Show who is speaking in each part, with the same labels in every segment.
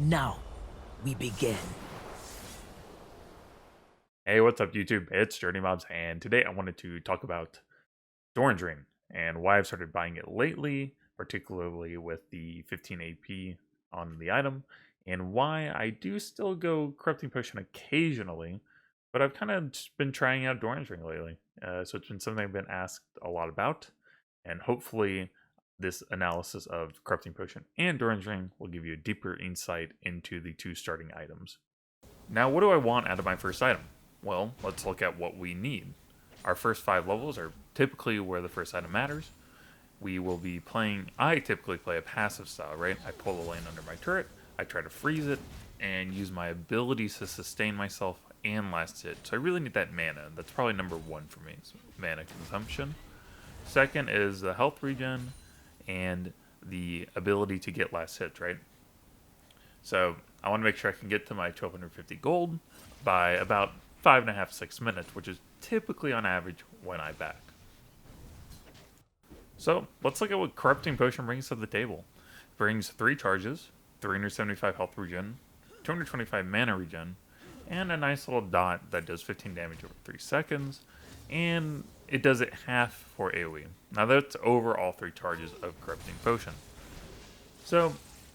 Speaker 1: Now, we begin.
Speaker 2: Hey, what's up, YouTube? It's DirtyMobs, and today I wanted to talk about Dorans Ring and why I've started buying it lately, particularly with the 15 AP on the item, and why I do still go Corrupting Potion occasionally, but I've kind of just been trying out Dorans Ring lately. So it's been something I've been asked a lot about, and hopefully this analysis of Corrupting Potion and Dorans Ring will give you a deeper insight into the two starting items. Now, what do I want out of my first item? Well, let's look at what we need. Our first 5 levels are typically where the first item matters. We will be playing, I typically play a passive style, right? I pull the lane under my turret, I try to freeze it, and use my abilities to sustain myself and last hit. So I really need that mana. That's probably number one for me, is mana consumption. Second is the health regen and the ability to get last hits, right? So I want to make sure I can get to my 1250 gold by about 5.5, 6 minutes, which is typically on average when I back. So let's look at what Corrupting Potion brings to the table. It brings 3 charges, 375 health regen, 225 mana regen, and a nice little dot that does 15 damage over 3 seconds, and it does it half for AoE. Now that's over all 3 charges of Corrupting Potion. So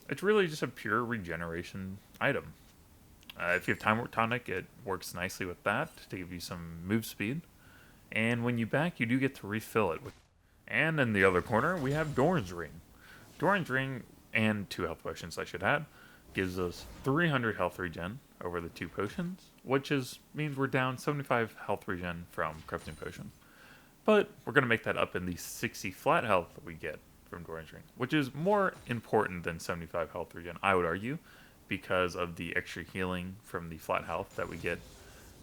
Speaker 2: it's really just a pure regeneration item. If you have Time Warp Tonic, it works nicely with that to give you some move speed. And when you back, you do get to refill it. And in the other corner, we have Doran's Ring. Doran's Ring, and 2 health potions I should add, gives us 300 health regen over the 2 potions, which means we're down 75 health regen from Corrupting Potion. But we're going to make that up in the 60 flat health that we get from Doran's Ring, which is more important than 75 health regen, I would argue, because of the extra healing from the flat health that we get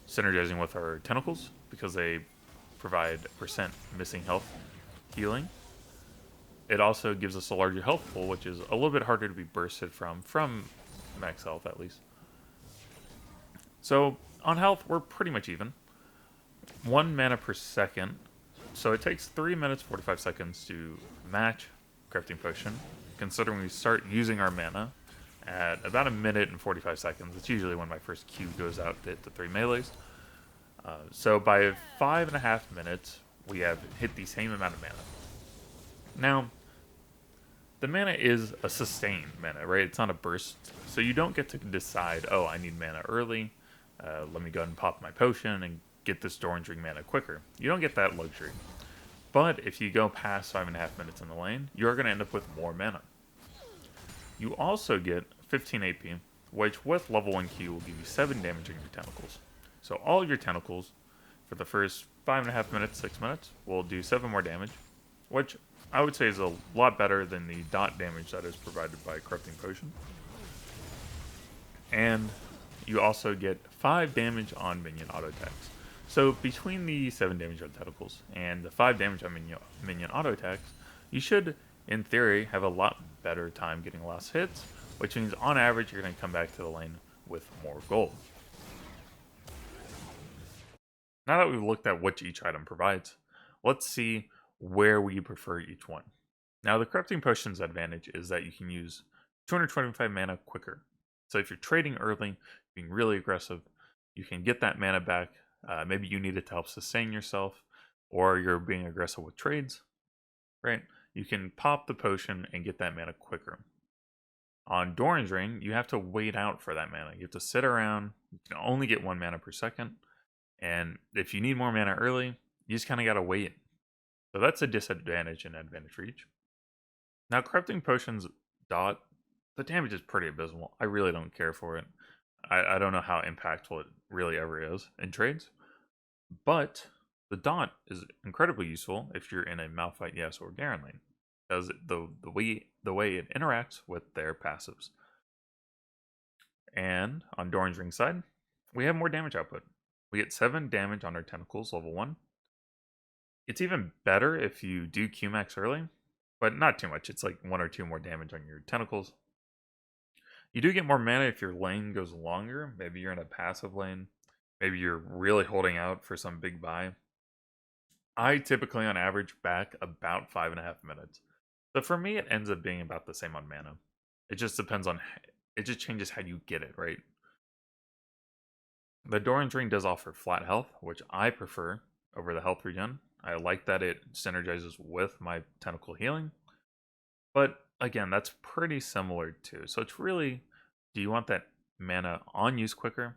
Speaker 2: synergizing with our tentacles, because they provide percent missing health healing. It also gives us a larger health pool, which is a little bit harder to be bursted from max health at least. So on health, we're pretty much even. 1 mana per second, so it takes 3 minutes 45 seconds to match Corrupting Potion, considering we start using our mana at about 1 minute and 45 seconds. It's usually when my first Q goes out to hit the 3 melees. So by 5.5 minutes, we have hit the same amount of mana. Now, the mana is a sustained mana, right? It's not a burst. So you don't get to decide, oh, I need mana early. Let me go ahead and pop my potion and get this Dorans Ring mana quicker. You don't get that luxury. But if you go past 5.5 minutes in the lane, you're going to end up with more mana. You also get 15 AP, which with level 1 Q will give you 7 damage on your tentacles. So all your tentacles for the first 5.5 minutes, 6 minutes will do 7 more damage, which I would say is a lot better than the dot damage that is provided by Corrupting Potion. And you also get 5 damage on minion auto attacks. So between the 7 damage on tentacles and the 5 damage on minion auto attacks, you should, in theory, have a lot better time getting last hits, which means on average you're going to come back to the lane with more gold. Now that we've looked at what each item provides, let's see where we prefer each one. Now the Corrupting Potion's advantage is that you can use 225 mana quicker. So if you're trading early, being really aggressive, you can get that mana back. Maybe you need it to help sustain yourself, or you're being aggressive with trades, right? You can pop the potion and get that mana quicker. On Doran's Ring, you have to wait out for that mana. You have to sit around. You can only get 1 mana per second. And if you need more mana early, you just kind of got to wait. So that's a disadvantage and advantage for each. Now, Corrupting Potion's dot, the damage is pretty abysmal. I really don't care for it. I don't know how impactful it really ever is in trades. But the dot is incredibly useful if you're in a Malphite Yes or Garen lane, because the way it interacts with their passives. And on Doran's Ring side, we have more damage output. We get 7 damage on our tentacles, level 1. It's even better if you do Qmax early, but not too much. It's like 1 or 2 more damage on your tentacles. You do get more mana if your lane goes longer. Maybe you're in a passive lane. Maybe you're really holding out for some big buy. I typically, on average, back about 5.5 minutes. So for me, it ends up being about the same on mana. It just depends on it just changes how you get it, right? The Dorans Ring does offer flat health, which I prefer over the health regen. I like that it synergizes with my tentacle healing. But again, that's pretty similar too. So it's really, do you want that mana on use quicker?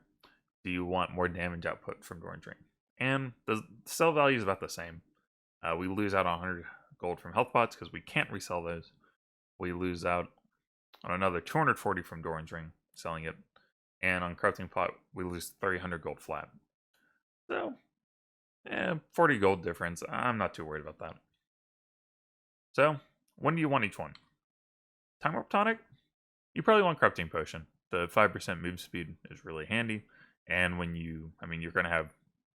Speaker 2: Do you want more damage output from Dorans Ring? And the sell value is about the same. We lose out on 100 gold from health pots because we can't resell those. We lose out on another 240 from Doran's Ring, selling it. And on Crafting Pot, we lose 300 gold flat. So, 40 gold difference. I'm not too worried about that. So, when do you want each one? Time Warp Tonic? You probably want Corrupting Potion. The 5% move speed is really handy. And when you, you're going to have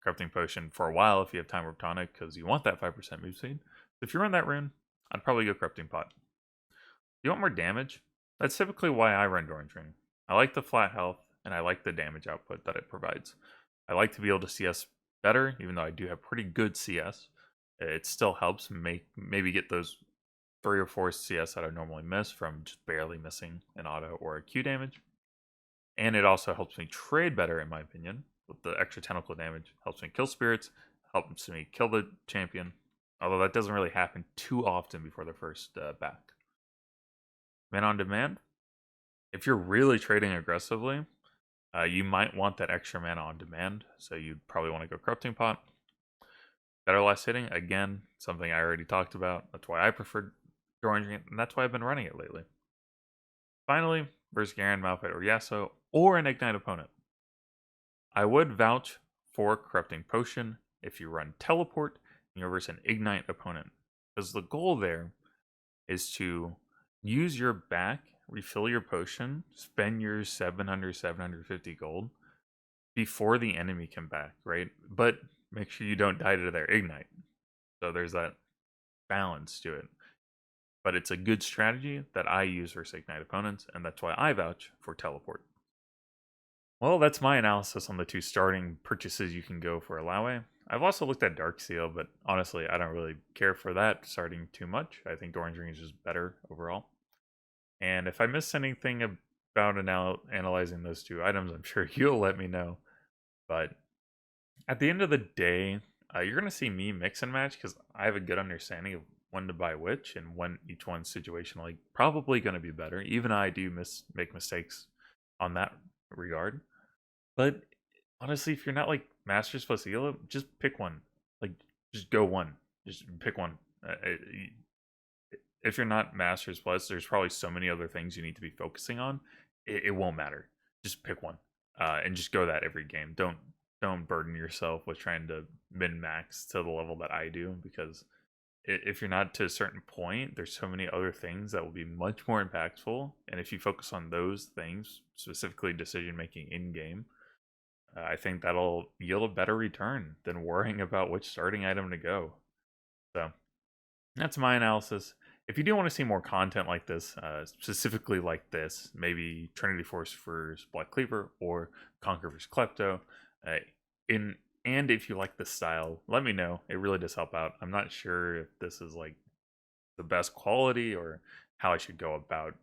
Speaker 2: Corrupting Potion for a while if you have Time Warp Tonic because you want that 5% move speed. So if you run that rune, I'd probably go Corrupting Pot. You want more damage? That's typically why I run Doran's Ring. I like the flat health, and I like the damage output that it provides. I like to be able to CS better, even though I do have pretty good CS. It still helps maybe get those 3 or 4 CS that I normally miss from just barely missing an auto or a Q damage. And it also helps me trade better, in my opinion, with the extra tentacle damage. Helps me kill spirits, helps me kill the champion, although that doesn't really happen too often before the first back. Man on demand. If you're really trading aggressively, you might want that extra mana on demand, so you'd probably want to go Corrupting Pot. Better last hitting, again, something I already talked about. That's why I prefer Dorans Ring, and that's why I've been running it lately. Finally, versus Garen, Malphite, or Yasuo, or an Ignite opponent. I would vouch for Corrupting Potion if you run Teleport and you're versus an Ignite opponent, because the goal there is to use your back, refill your potion, spend your 700, 750 gold before the enemy can back, right? But make sure you don't die to their Ignite. So there's that balance to it. But it's a good strategy that I use versus Ignite opponents, and that's why I vouch for Teleport. Well, that's my analysis on the 2 starting purchases you can go for Alawe. I've also looked at Darkseal, but honestly, I don't really care for that starting too much. I think Dorans Ring is just better overall. And if I missed anything about analyzing those 2 items, I'm sure you'll let me know. But at the end of the day, you're going to see me mix and match because I have a good understanding of when to buy which and when each one's situationally probably going to be better. Even I do make mistakes on that regard. But honestly, if you're not like Masters plus Elo, just pick one. Like, just go one. Just pick one. If you're not Masters plus, there's probably so many other things you need to be focusing on. It won't matter. Just pick one, and just go that every game. Don't burden yourself with trying to min max to the level that I do, because if you're not to a certain point, there's so many other things that will be much more impactful. And if you focus on those things, specifically decision making in game, I think that'll yield a better return than worrying about which starting item to go. So that's my analysis. If you do want to see more content like this, specifically like this, maybe Trinity Force versus Black Cleaver or Conquer versus Klepto, and if you like this style, let me know. It really does help out. I'm not sure if this is like the best quality or how I should go about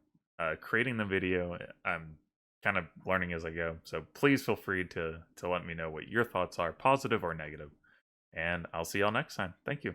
Speaker 2: creating the video. I'm kind of learning as I go, so please feel free to let me know what your thoughts are, positive or negative. And I'll see y'all next time. Thank you.